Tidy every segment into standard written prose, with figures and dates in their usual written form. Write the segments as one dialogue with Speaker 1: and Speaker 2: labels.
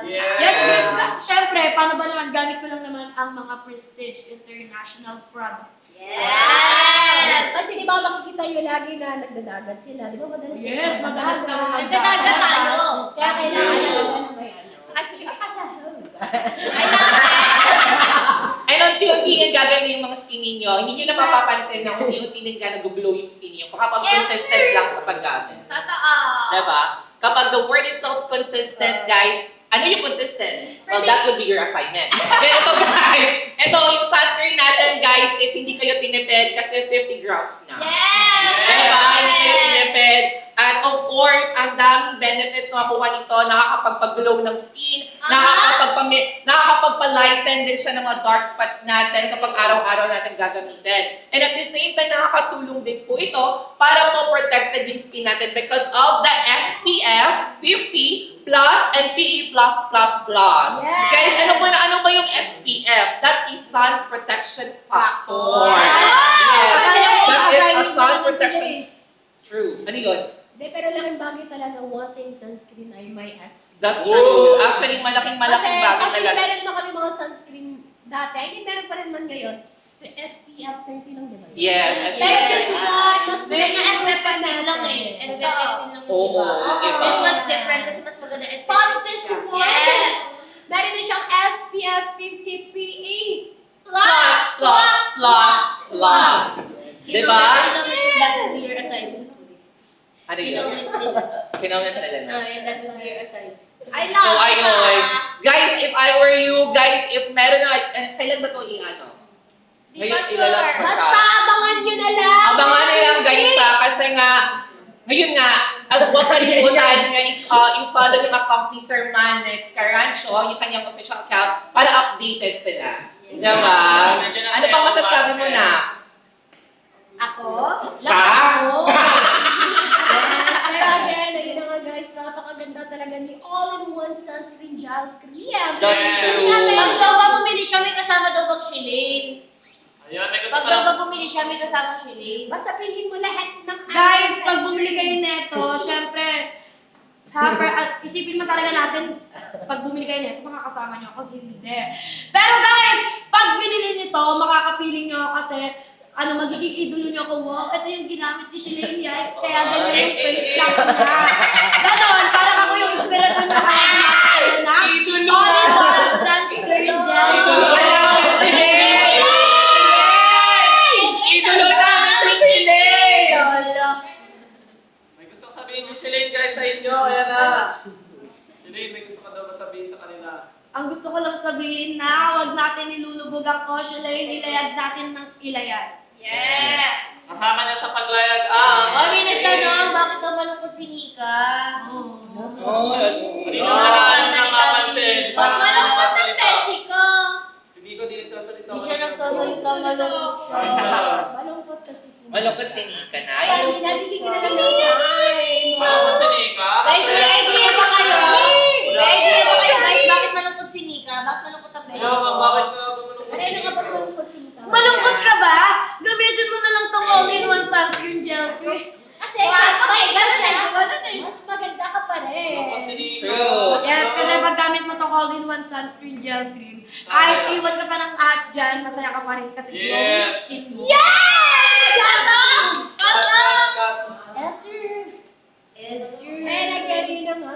Speaker 1: Yes, syempre, paano ba naman, gamit ko lang naman ang mga Prestige International products.
Speaker 2: Yes! Kasi di ba makikita nyo lagi na nagdadagat sila. Di ba madalas
Speaker 1: Yes, madalas na
Speaker 3: Nagdadagat tayo.
Speaker 2: Kaya kailangan naman na may ano.
Speaker 4: And unti-unti nga gagawin yung mga skin ninyo. Hindi nyo na mapapansin na unti-unti nga nag-glow yung skin ninyo. Kapag consistent lang sa paggamit.
Speaker 3: Totoo.
Speaker 4: Diba? Kapag the word itself consistent, guys, ano yung consistent? Well, that would be your assignment. Kaya ito, guys, ito, yung sunscreen natin, guys, is hindi kayo tinipid kasi 50 grams na.
Speaker 3: Yes!
Speaker 4: Diba? Hindi kayo tinipid. At of course, ang daming benefits na makuha nito, nakakapagpag-glow ng skin, nakakapagpa-lighten din siya ng mga dark spots natin kapag araw-araw natin gagamitin. And at the same time, nakakatulong din po ito para po protected yung skin natin because of the SPF 50 plus and PE+++.
Speaker 2: Yes.
Speaker 4: Guys, ano ba yung SPF? That is sun protection factor.
Speaker 3: Yes.
Speaker 4: That is a sun protection. True. Ano yun?
Speaker 2: Hindi, pero laking bagay talaga once in sunscreen ay may SPF.
Speaker 4: That's true. Actually, malaking bagay
Speaker 2: Actually,
Speaker 4: talaga.
Speaker 2: meron naman kami mga sunscreen dati. I mean, meron pa rin man ngayon. The SPF 30 lang, di ba?
Speaker 4: Yes,
Speaker 2: Pero this one, mas
Speaker 3: Meron nga
Speaker 2: pinag-iwan pa
Speaker 3: SPF 15 lang eh.
Speaker 2: natin.
Speaker 3: SPF 15 lang yung
Speaker 4: Oo,
Speaker 3: iba.
Speaker 4: iba.
Speaker 3: This one's different kasi mas maganda SPF 15.
Speaker 2: But this one,
Speaker 3: Yes!
Speaker 2: meron din siyang SPF 50 PE.
Speaker 4: Plus. Diba?
Speaker 3: That would be your assignment.
Speaker 4: Ano yun? Kinaunan talaga na.
Speaker 3: That would be your assignment. I
Speaker 4: So, ayun. Guys, if I were you, guys, if meron na, kailan ba ito i-ano?
Speaker 3: Di ba
Speaker 4: Ngayon,
Speaker 3: sure?
Speaker 4: ilalunch mo siya.
Speaker 2: Basta abangan nyo na lang.
Speaker 4: Abangan nilang guys kasi nga, ngayon nga, huwag kalimutan nga i-follow yung account ni Sir Manex Carancho, yung kanyang official account, para updated sila. Diba? Ano pang masasabi mo na?
Speaker 3: Ako?
Speaker 4: Siya?
Speaker 2: Yes, pero again, ayun na nga guys, napakaganda talaga ni all-in-one sunscreen gel cream.
Speaker 4: That's true.
Speaker 3: Pag daw ba bumili siya, may kasama daw bang shilling?
Speaker 5: Ayun, may gusto
Speaker 3: Pag
Speaker 5: pa
Speaker 3: daw
Speaker 5: lang.
Speaker 3: ba bumili siya, may kasama shilling?
Speaker 2: Basta pilhin mo lahat ng
Speaker 1: Guys, pag bumili kayo neto, syempre, isipin mo talaga natin, pag bumili kayo neto, makakasama nyo ako, hindi. Pero guys, pag binili nito, makakapiling nyo kasi, magiging idolo nyo ako, wow, ito yung ginamit ni Shalane Yikes, kaya ganyan yung face lang niya. Ganon, parang ako yung inspirasyon nyo kaya ginamit na.
Speaker 4: Idolo!
Speaker 1: All-in-one sunscreen gel.
Speaker 4: Idolo namin si Shalane! Idolo namin si Shalane!
Speaker 3: Lolo.
Speaker 5: May gusto ko sabihin si Shalane guys sa inyo. Ayan na. Shalane, may gusto ka daw ba sabihin sa kanila?
Speaker 1: Ang gusto ko lang sabihin na huwag natin nilulubog ang Shalane, ilayag natin ng ilayag.
Speaker 3: Yes!
Speaker 5: Kasama na sa paglayag ang...
Speaker 3: Oh, may nagtanong, bakit daw malungkot si Nika?
Speaker 5: Hindi ko na napapansin.
Speaker 3: Ba't malungkot sa peshi ko?
Speaker 5: Hindi ko din nagsasalita.
Speaker 3: Hindi siya nagsasalita, malungkot siya.
Speaker 2: Malungkot kasi si
Speaker 4: Malungkot si Nika na.
Speaker 2: Ay, nabigyan ka na lang ng time.
Speaker 5: Malungkot si Nika.
Speaker 3: Guys, may idea ba kayo? May idea ba kayo guys, bakit malungkot si Nika? Bakit malungkot ang peshi
Speaker 5: Ano,
Speaker 3: ko?
Speaker 5: bakit ka ba malungkot
Speaker 2: Ano
Speaker 5: si
Speaker 2: na
Speaker 5: Nika?
Speaker 2: nga ba malungkot si Mika?
Speaker 1: Malungkot ka ba? Gamitin mo na lang tong all-in-one sunscreen gel cream.
Speaker 2: Kasi
Speaker 3: Wow,
Speaker 2: mas
Speaker 3: okay,
Speaker 2: maganda
Speaker 3: ganun eh.
Speaker 2: mas maganda ka pa
Speaker 5: Malungkot si
Speaker 2: rin.
Speaker 5: Nika.
Speaker 4: True.
Speaker 1: Yes, kasi pag gamit mo tong all-in-one sunscreen gel cream, kahit iwan ka pa ng lahat dyan, masaya ka pa rin kasi glowing
Speaker 5: Yes.
Speaker 1: skin mo.
Speaker 2: Yes!
Speaker 3: Pasok! Pasok!
Speaker 2: Yes, sir.
Speaker 3: Yes,
Speaker 2: Eh, nagyari na nga.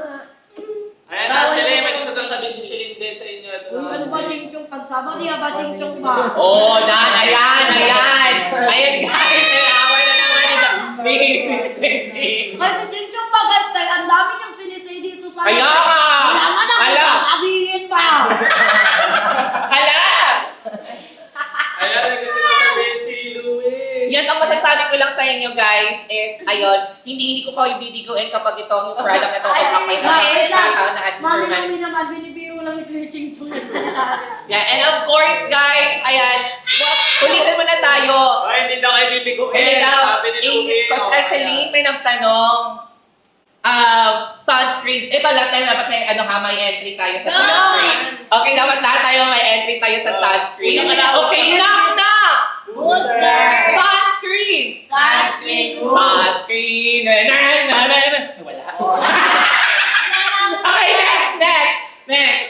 Speaker 5: Ayan na, Shalane, may gusto daw sabihin si Shalane din sa inyo.
Speaker 1: Uy, ano ba ching-chong pagsama? Di ba ching-chong ba?
Speaker 4: Oh, ayan. Ayan guys, away na naman ni
Speaker 1: Kasi ching-chong pa guys, kaya ang dami niyang sinisay dito sa
Speaker 4: Kaya nga!
Speaker 1: Wala man ako
Speaker 4: Hala!
Speaker 1: sasabihin pa!
Speaker 4: Hala!
Speaker 5: Ayan, may gusto daw sabihin si Louie.
Speaker 4: Yan ang masasabi ko lang sa inyo guys is, ayun, hindi ko kayo bibiguin kapag itong product na ito ay
Speaker 1: Mami
Speaker 4: na
Speaker 1: namin naman, binibiro lang ni Kuya Ching-chong yung salita.
Speaker 4: Yeah, and of course guys, ayan, ulitin mo na tayo.
Speaker 5: Ay, hindi daw kayo bibiguin.
Speaker 4: Ulit daw,
Speaker 5: Sabi ni Louie.
Speaker 4: Coach Ashley, may nagtanong, sunscreen. Ito lahat tayo dapat may entry tayo sa sunscreen. Okay, dapat lahat tayo may entry tayo sa sunscreen. Okay, knock!
Speaker 3: Booster!
Speaker 4: Sunscreen!
Speaker 3: Sunscreen!
Speaker 4: Sunscreen! Na. Wala. Okay, next!